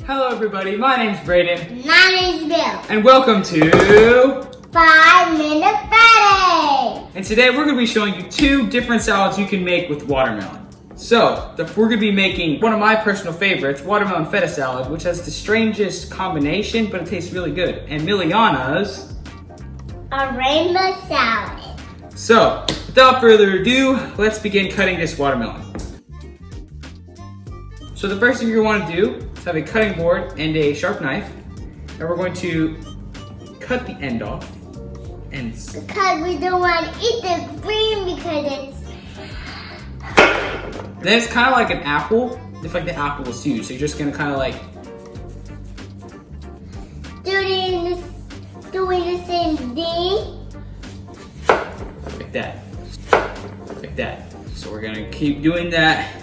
Hello everybody, my name's Braden. My name's Bill. And welcome to 5 Minute Friday. And today we're going to be showing you 2 different salads you can make with watermelon. So, we're going to be making one of my personal favorites, watermelon feta salad, which has the strangest combination, but it tastes really good. And Miliana's a rainbow salad. So, without further ado, let's begin cutting this watermelon. So the first thing you're going to want to do is have a cutting board and a sharp knife. And we're going to cut the end off. Because we don't want to eat the green because it's... Then it's kind of like an apple, if like the apple was huge. So you're just going to kind of like... doing the same thing. Like that. Like that. So we're going to keep doing that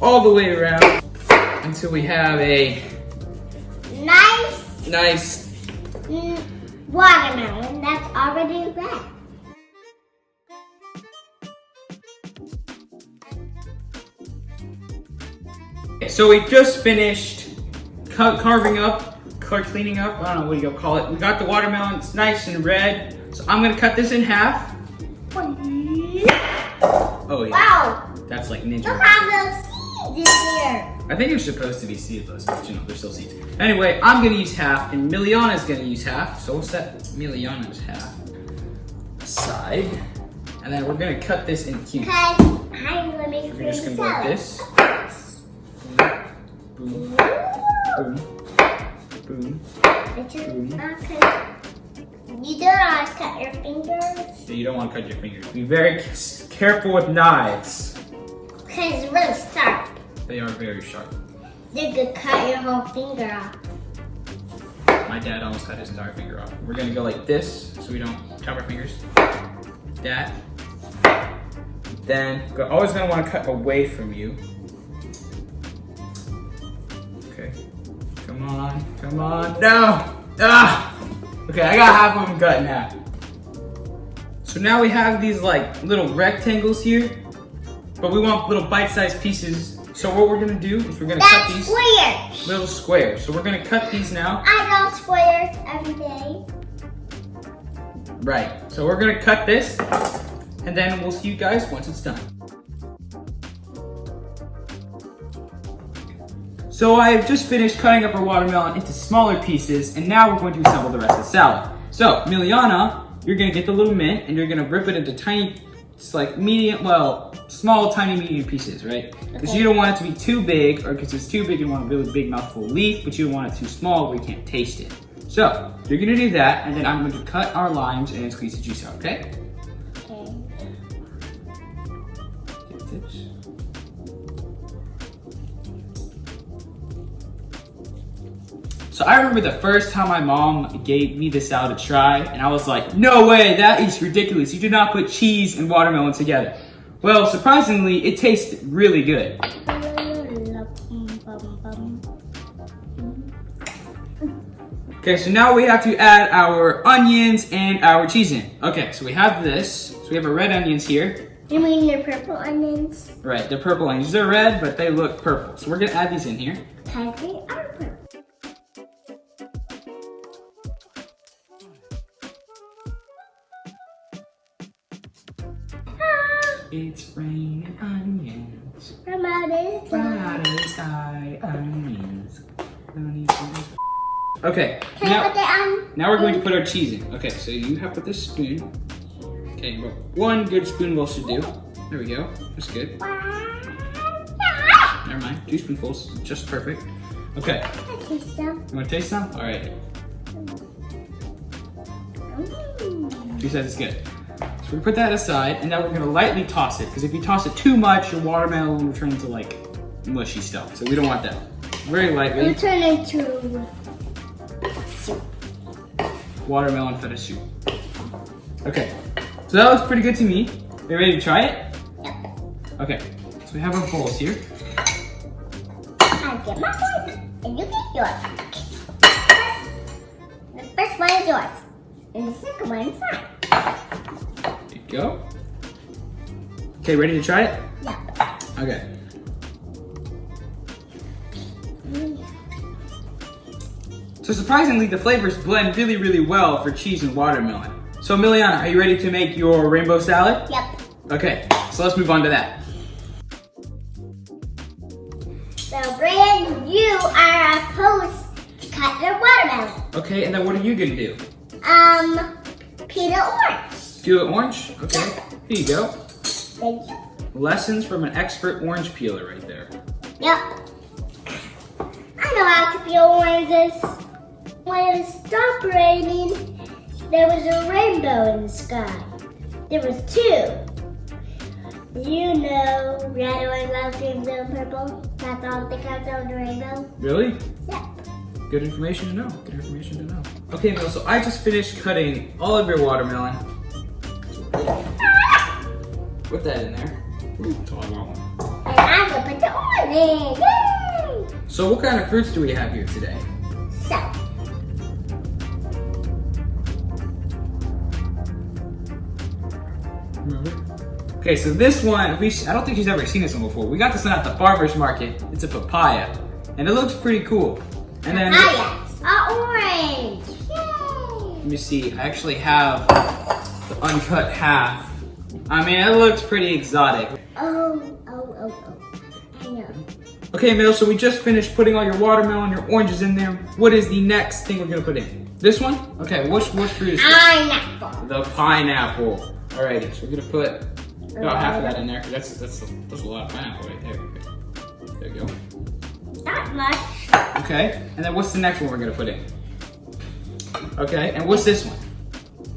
all the way around until we have a nice watermelon that's already red. So we just finished cleaning up, I don't know what you call it. We got the watermelon, it's nice and red. So I'm gonna cut this in half. Oh yeah. Wow. That's like ninja. Look how those seeds in here. I think you're supposed to be seedless, but you know, they're still seeds. Anyway, I'm gonna use half and Miliana's gonna use half. So we'll set Miliana's half aside. And then we're gonna cut this in cubes. Because I'm gonna make We're just gonna go like this. Boom, boom, boom, boom. You don't want to cut your fingers. So you don't want to cut your fingers. Be very careful with knives. Because it's really sharp. They are very sharp. They could cut your whole finger off. My dad almost cut his entire finger off. We're gonna go like this, so we don't chop our fingers. That. Then, we're always gonna want to cut away from you. Okay. Come on, come on. No! Ah! Okay, I got half of them cut in half. So now we have these like little rectangles here, but we want little bite-sized pieces. So what we're gonna do is we're gonna cut these squares. Little squares. So we're gonna cut these now. I draw squares every day. Right. So we're gonna cut this, and then we'll see you guys once it's done. So I've just finished cutting up our watermelon into smaller pieces, and now we're going to assemble the rest of the salad. So, Miliana, you're gonna get the little mint, and you're gonna rip it into tiny, it's like medium, well, small, tiny, medium pieces, right? Because you don't want it to be too big, or because it's too big, you want a really big mouthful of leaf, but you don't want it too small where you can't taste it. So, you're gonna do that, and then I'm going to cut our limes and squeeze the juice out, okay? Okay. So I remember the first time my mom gave me this salad to try, and I was like, no way, that is ridiculous. You do not put cheese and watermelon together. Well, surprisingly, it tasted really good. Okay, so now we have to add our onions and our cheese in. Okay, so we have this. So we have our red onions here. You mean the purple onions? Right, they're purple onions. They're red, but they look purple. So we're gonna add these in here. Because they are purple. It's raining onions. From out of the sky, onions. Okay, Can I put that on? now we're going to put our cheese in. Okay, so you have to put this spoon. Okay, about 1 good spoonful should do. There we go. That's good. Never mind. 2 spoonfuls, just perfect. Okay. I taste some. You want to taste some? All right. She says it's good. So we put that aside, and now we're gonna lightly toss it, because if you toss it too much, your watermelon will turn into like mushy stuff. So we don't want that. Very lightly. It'll turn into soup. Watermelon feta soup. Okay, so that looks pretty good to me. Are you ready to try it? Yep. Okay, so we have our bowls here. I'll get my one, and you get yours. The first one is yours, and the second one is mine. There you go. Okay, ready to try it? Yep. Okay. So surprisingly, the flavors blend really, really well for cheese and watermelon. So Miliana, are you ready to make your rainbow salad? Yep. Okay, so let's move on to that. So Braden, you are supposed to cut the watermelon. Okay, and then what are you gonna do? Peel the orange. Peel it orange? Okay, here you go. Thank you. Lessons from an expert orange peeler right there. Yep. I know how to peel oranges. When it stopped raining, there was a rainbow in the sky. There was two. You know, red, orange, love, green, blue, and purple. That's all that comes out of the rainbow. Really? Yep. Good information to know. Good information to know. Okay, Mel, so I just finished cutting all of your watermelon. Put that in there. Ooh, that's all I want. And I'm gonna put the orange in. Yay! So what kind of fruits do we have here today? So, Okay, so this one, I don't think she's ever seen this one before. We got this one at the farmer's market. It's a papaya, and it looks pretty cool. And then, yes, orange. Yay! let me see, I actually have the uncut half. I mean, it looks pretty exotic. Oh. I know. Okay, Mel, so we just finished putting all your watermelon, your oranges in there. What is the next thing we're gonna put in? This one? Okay, which fruit is this? Pineapple. The pineapple. Alrighty, so we're gonna put about half of that in there, because that's a lot of pineapple right there. There you go. Not much. Okay, and then what's the next one we're gonna put in? Okay, and what's this one?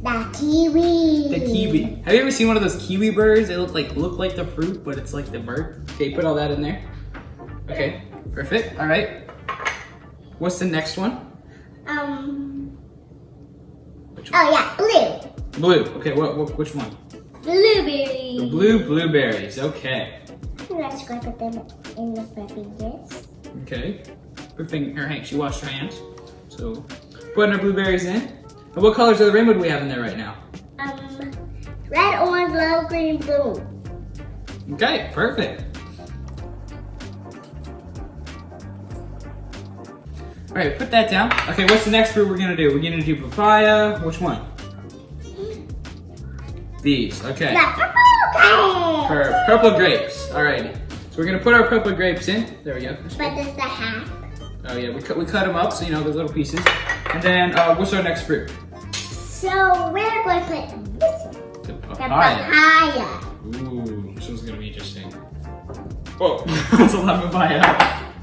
The kiwi. The kiwi. Have you ever seen one of those kiwi birds? They look like the fruit, but it's like the bird. Okay, put all that in there. Okay, perfect. All right. What's the next one? Which one? Oh yeah, blue. Blue. Okay, which one? Blueberry. The blue blueberries. Okay. Let's go put them in the fingers. Okay. Her finger, Hank, she washed her hands. So, putting our blueberries in. And what colors of the rainbow do we have in there right now? Red, orange, yellow, green, blue. Okay, perfect. All right, put that down. Okay, what's the next fruit we're gonna do? We're gonna do papaya. Which one? These. Okay. Purple grapes. Alrighty. So we're gonna put our purple grapes in. There we go. But this is the half. Oh yeah, we cut them up so you know those little pieces. And then what's our next fruit? So we're going to put this one. The The papaya. papaya. Ooh, this one's gonna be interesting. Whoa, that's a lot of papaya.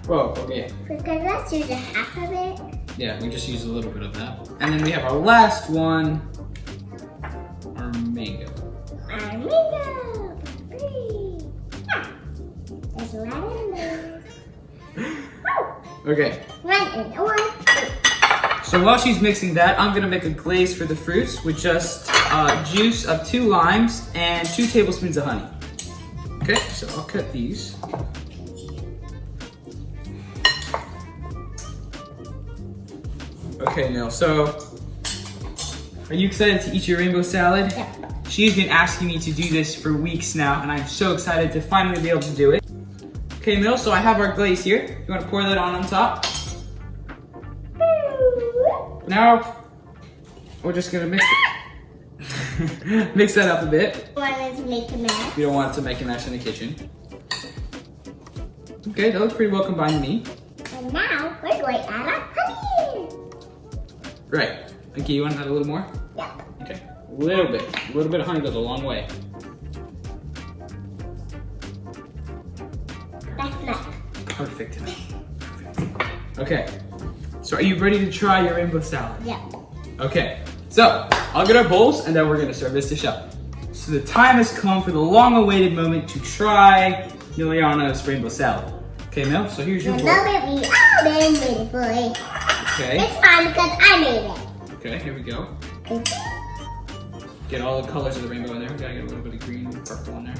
Whoa, okay. Because let's use a half of it. Yeah, we just use a little bit of that. And then we have our last one, our mango. Our mango. Free. Ah, there's a lot in there. Okay. One and one. So while she's mixing that, I'm gonna make a glaze for the fruits with just juice of 2 limes and 2 tablespoons of honey. Okay, so I'll cut these. Okay, Neil, so are you excited to eat your rainbow salad? Yep. She's been asking me to do this for weeks now, and I'm so excited to finally be able to do it. Okay, Neil, so I have our glaze here. You wanna pour that on top? Now, we're just gonna mix it. Mix that up a bit. You want it to make a mess. You don't want it to make a mess in the kitchen. Okay, that looks pretty well combined to me. And now we're going to add our honey. Right. Okay, you want to add a little more? Yep. Okay, a little bit. A little bit of honey goes a long way. That's enough. Perfect. Perfect. Okay, so are you ready to try your rainbow salad? Yep. Okay, so I'll get our bowls and then we're gonna serve this dish up. So the time has come for the long-awaited moment to try Miliana's rainbow salad. Okay, Mel, so here's your bowl. I've been waiting for it. Okay. It's fine because I made it. Okay, here we go. Get all the colors of the rainbow in there. We gotta get a little bit of green and purple in there.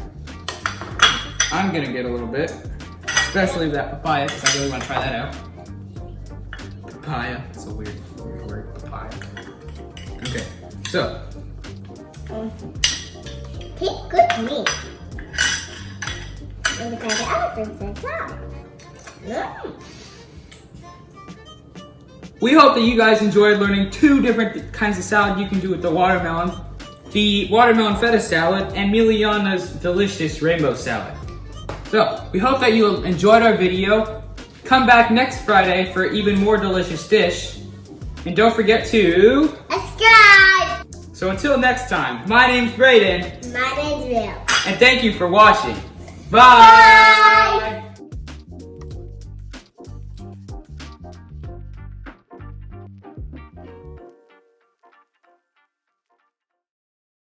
I'm gonna get a little bit, especially that papaya, because I really want to try that out. Papaya, it's a weird word, papaya. Okay, so. Tastes good to me. And because the other things on top. We hope that you guys enjoyed learning 2 different kinds of salad you can do with the watermelon. The watermelon feta salad and Miliana's delicious rainbow salad. So, we hope that you enjoyed our video. Come back next Friday for even more delicious dish. And don't forget to subscribe. So until next time, my name's Braden. My name's Will. And thank you for watching. Bye! Bye.